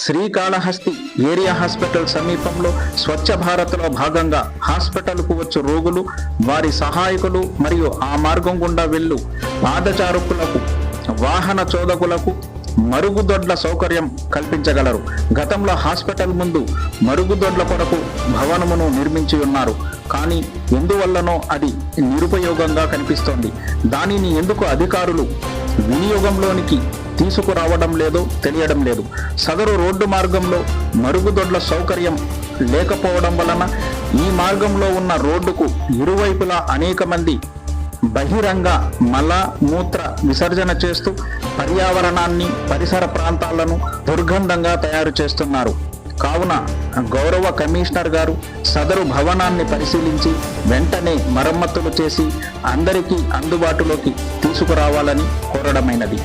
Srikalahasti area hospital సమీపంలో స్వచ్ఛ భారత్లో భాగంగా హాస్పిటల్కు వచ్చు రోగులు, వారి సహాయకులు మరియు ఆ మార్గం గుండా వెళ్ళు పాదచారుకులకు, వాహన చోదకులకు మరుగుదొడ్ల సౌకర్యం కల్పించగలరు. గతంలో హాస్పిటల్ ముందు మరుగుదొడ్ల కొరకు భవనమును నిర్మించి ఉన్నారు. కానీ ఎందువల్లనో అది నిరుపయోగంగా కనిపిస్తోంది. దానిని ఎందుకు అధికారులు వినియోగంలోనికి తీసుకురావడం లేదో తెలియడం లేదు. సదరు రోడ్డు మార్గంలో మరుగుదొడ్ల సౌకర్యం లేకపోవడం వలన ఈ మార్గంలో ఉన్న రోడ్డుకు ఇరువైపులా అనేక మంది బహిరంగ మల మూత్ర విసర్జన చేస్తూ పర్యావరణాన్ని, పరిసర ప్రాంతాలను దుర్గంధంగా తయారు చేస్తున్నారు. కావున గౌరవ కమిషనర్ గారు సదరు భవనాన్ని పరిశీలించి వెంటనే మరమ్మతులు చేసి అందరికీ అందుబాటులోకి తీసుకురావాలని కోరడమైనది.